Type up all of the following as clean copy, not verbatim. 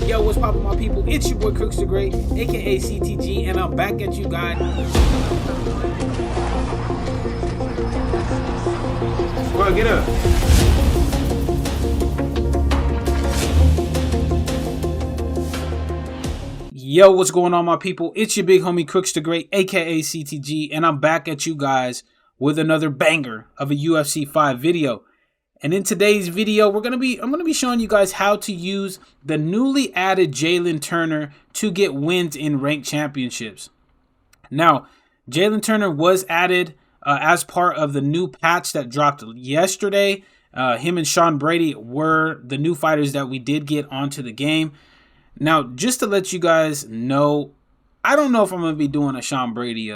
Yo, what's poppin', my people? It's your boy Crooks the Great, aka CTG, and I'm back at you guys. Bro, get up. Yo, what's going on, my people? It's your big homie Crooks the Great, aka CTG, and I'm back at you guys with another banger of a UFC 5 video. And in today's video, I'm gonna be showing you guys how to use the newly added Jaylen Turner to get wins in ranked championships. Now, Jaylen Turner was added as part of the new patch that dropped yesterday. Him and Sean Brady were the new fighters that we did get onto the game. Now, just to let you guys know, I don't know if I'm gonna be doing a Sean Brady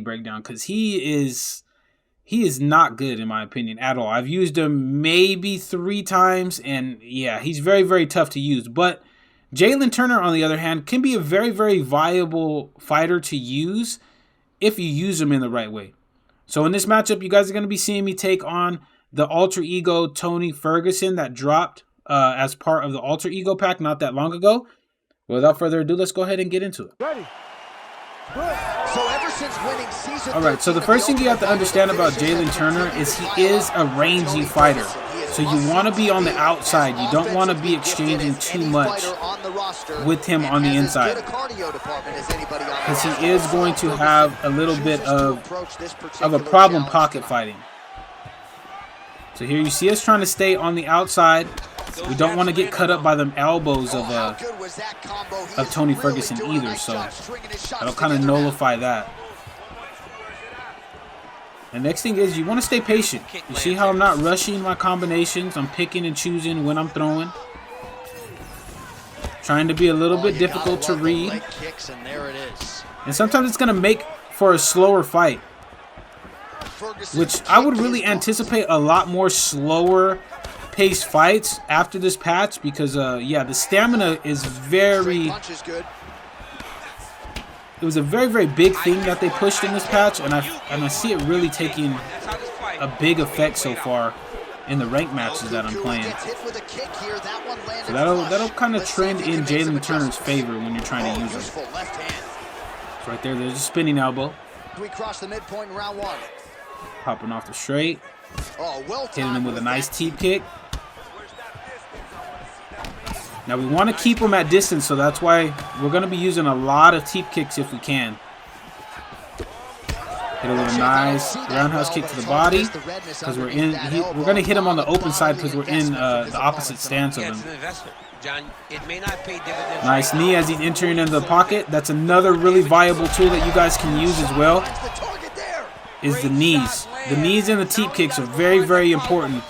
breakdown, because he is not good in my opinion at all. I've used him maybe 3 times, and yeah, he's very, very tough to use. But Jaylen Turner, on the other hand, can be a very, very viable fighter to use if you use him in the right way. So in this matchup, you guys are going to be seeing me take on the Alter Ego Tony Ferguson that dropped as part of the Alter Ego pack not that long ago. Without further ado, let's go ahead and get into it. Ready. So ever since winning season Alright, so the first thing you have to understand about Jaylen Turner is he is a rangy fighter. So you want to be on the outside. You don't want to be exchanging too much with him on the inside, because he is going to have a little bit of a problem pocket fighting. So here you see us trying to stay on the outside. We don't want to get cut up by the elbows of Tony Ferguson either, so that'll kind of nullify that. The next thing is you want to stay patient. You see how I'm not rushing my combinations. I'm picking and choosing when I'm throwing. Trying to be a little bit difficult to read. And sometimes it's going to make for a slower fight, which I would really anticipate a lot more slower paced fights after this patch, because yeah, the stamina is it was a very, very big thing that they pushed in this patch, and I see it really taking a big effect so far in the ranked matches that I'm playing. So that'll kind of trend in Jaylen Turner's favor when you're trying to use him. So right there's a spinning elbow. Popping off the straight. Hitting him with a nice teep kick. Now we want to keep him at distance, so that's why we're going to be using a lot of teep kicks if we can. Hit a little nice roundhouse kick to the body, because we're going to hit him on the open side because we're in the opposite stance of him. Nice knee as he's entering into the pocket. That's another really viable tool that you guys can use as well, is the knees. The knees and the teep kicks are very, very important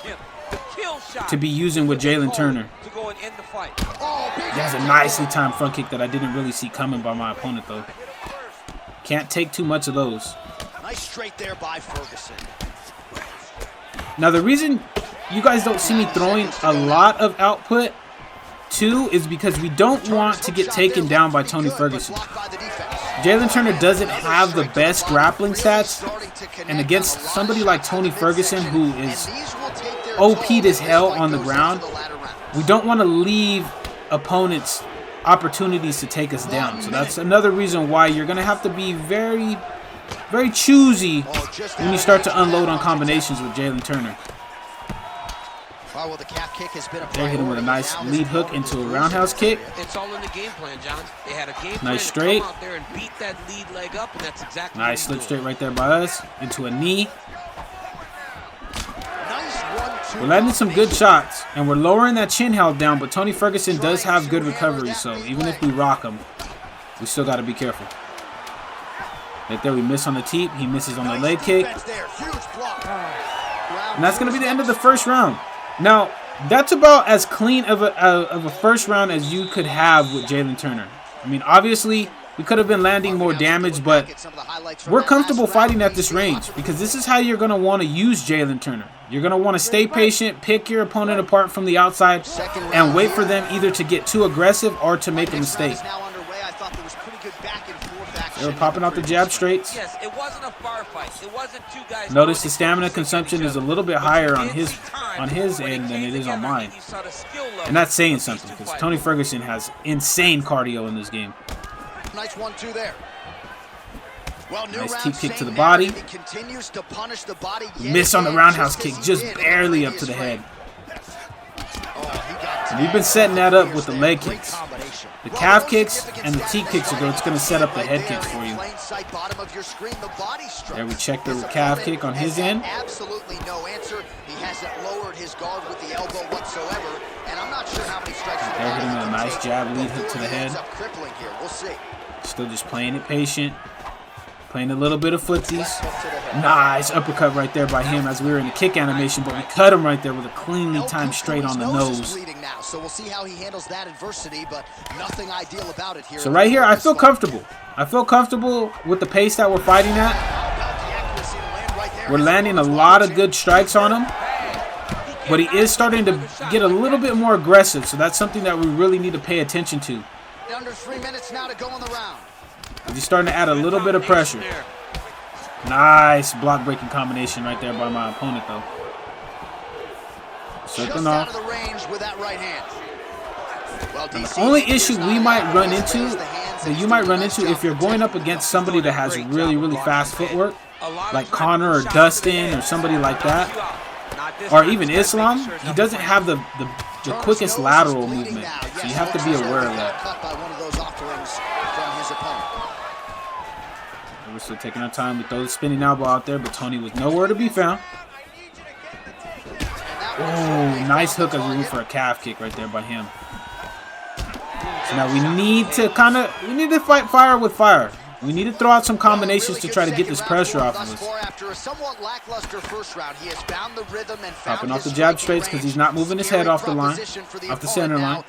to be using with Jaylen Turner. There's a nicely timed front kick that I didn't really see coming by my opponent, though. Can't take too much of those. Nice straight there by Ferguson. Now, the reason you guys don't see me throwing a lot of output, too, is because we don't want to get taken down by Tony Ferguson. Jaylen Turner doesn't have the best grappling stats, and against somebody like Tony Ferguson, who is OP'd as hell on the ground, we don't want to leave opponents opportunities to take us down. So that's another reason why you're going to have to be very, very choosy when you start to unload on combinations with Jaylen Turner. They're hitting with a nice lead hook into a roundhouse kick. It's all in the game plan, John. They had a game plan. Nice straight. Out there and beat that lead leg up, and that's exactly nice slip straight right there by us into a knee. We're landing some good shots, and we're lowering that chin held down, but Tony Ferguson does have good recovery, so even if we rock him, we still got to be careful. Right there, we miss on the teep. He misses on the leg kick. And that's going to be the end of the first round. Now, that's about as clean of a first round as you could have with Jaylen Turner. I mean, obviously, we could have been landing more damage, but we're comfortable fighting at this range, because this is how you're going to want to use Jaylen Turner. You're going to want to stay patient, pick your opponent apart from the outside, and wait for them either to get too aggressive or to make a mistake. They were popping out the jab straights. Yes, it wasn't a bar fight. It wasn't two guys. Notice the stamina consumption is a little bit higher on his end than it is on mine. And that's saying something because Tony Ferguson has insane cardio in this game. Nice 1-2 there. Well, nice teep kick to the body. Miss on the roundhouse kick, just barely up to the head. And we've been setting that up with the leg kicks. The calf kicks and the teep kicks are going to set up the head kicks for you. There we check the calf kick on his end. Absolutely no answer. He hasn't lowered his guard with the elbow whatsoever, and I'm not sure how many strikes. They're hitting a nice jab lead hook to the head. Still just playing it patient. Playing a little bit of footsies. Nice uppercut right there by him as we were in the kick animation, but we cut him right there with a cleanly timed straight on the nose. So right here, I feel comfortable. I feel comfortable with the pace that we're fighting at. We're landing a lot of good strikes on him, but he is starting to get a little bit more aggressive, so that's something that we really need to pay attention to. Under 3 minutes now to go in the round. He's starting to add a little bit of pressure. Nice block breaking combination right there by my opponent, though. Circling off. The only issue we might run into, that you might run into if you're going up against somebody that has really, really fast footwork, like Connor or Dustin or somebody like that, or even Islam, he doesn't have the quickest lateral movement, so you have to be aware of that. We're still taking our time. We throw the spinning elbow out there, but Tony was nowhere to be found. Oh, nice hook as we went for a calf kick right there by him. So now we need to fight fire with fire. We need to throw out some combinations to try to get this pressure off of us. Popping off the jab straights because he's not moving his head off the line, off the center line.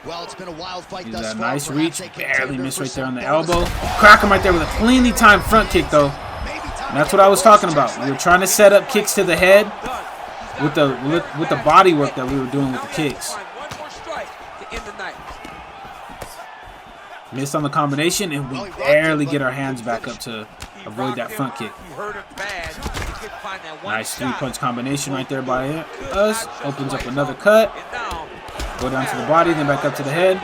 Well, it's been a wild fight. He's a nice reach, barely missed right there on the elbow. Crack him right there with a cleanly timed front kick, though. And that's what I was talking about. We were trying to set up kicks to the head with the body work that we were doing with the kicks. Missed on the combination, and we barely get our hands back up to avoid that front kick. Nice three-punch combination right there by us. Opens up another cut. Go down to the body, then back up to the head.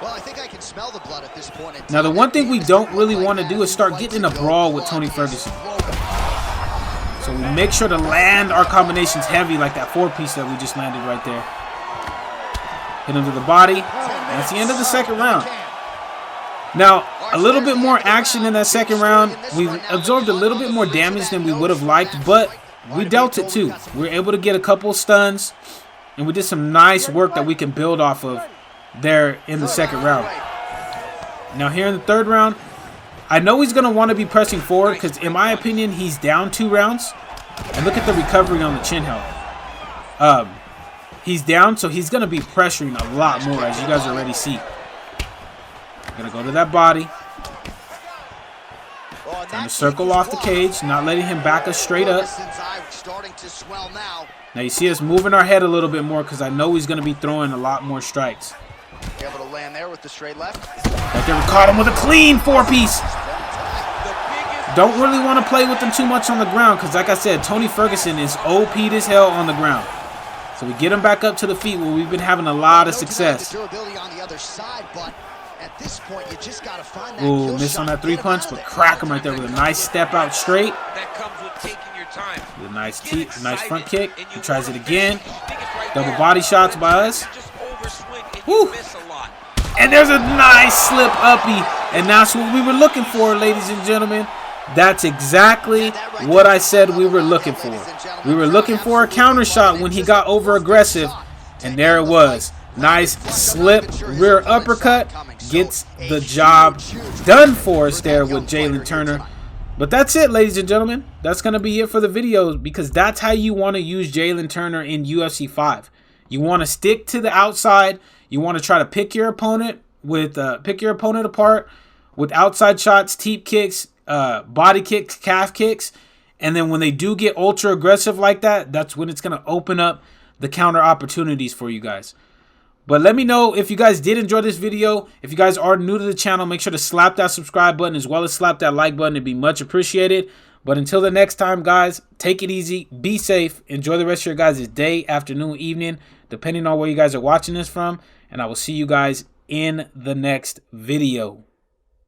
Well, I think I can smell the blood at this point. Now, the one thing we don't really want to do is start getting in a brawl with Tony Ferguson. So we make sure to land our combinations heavy like that four-piece that we just landed right there. Hit him to the body. And that's the end of the second round. Now, a little bit more action in that second round. We absorbed a little bit more damage than we would have liked, but we dealt it too. We were able to get a couple stuns. And we did some nice work that we can build off of there in the second round. Now here in the third round, I know he's going to want to be pressing forward because in my opinion, he's down 2 rounds. And look at the recovery on the chin health. He's down, so he's going to be pressuring a lot more, as you guys already see. Going to go to that body. Trying to circle off the cage, not letting him back us straight up. Now you see us moving our head a little bit more because I know he's going to be throwing a lot more strikes. Able to land there with the straight left. Right there, we caught him with a clean 4-piece. Don't really want to play with him too much on the ground because, like I said, Tony Ferguson is OP'd as hell on the ground. So we get him back up to the feet where we've been having a lot of success. Ooh, miss on that 3-punch, but crack him right there with a nice step out straight. With a nice front kick. He tries it again. Double body shots by us. Woo. And there's a nice slip uppy. And that's what we were looking for, ladies and gentlemen. That's exactly what I said we were looking for. We were looking for a counter shot when he got over aggressive. And there it was. Nice slip rear uppercut. Gets the job done for us there with Jaylen Turner. But that's it, ladies and gentlemen. That's going to be it for the video because that's how you want to use Jaylen Turner in UFC 5. You want to stick to the outside. You want to try to pick your opponent apart with outside shots, teep kicks, body kicks, calf kicks. And then when they do get ultra aggressive like that, that's when it's going to open up the counter opportunities for you guys. But let me know if you guys did enjoy this video. If you guys are new to the channel, make sure to slap that subscribe button as well as slap that like button. It'd be much appreciated. But until the next time, guys, take it easy, be safe, enjoy the rest of your guys' day, afternoon, evening, depending on where you guys are watching this from. And I will see you guys in the next video.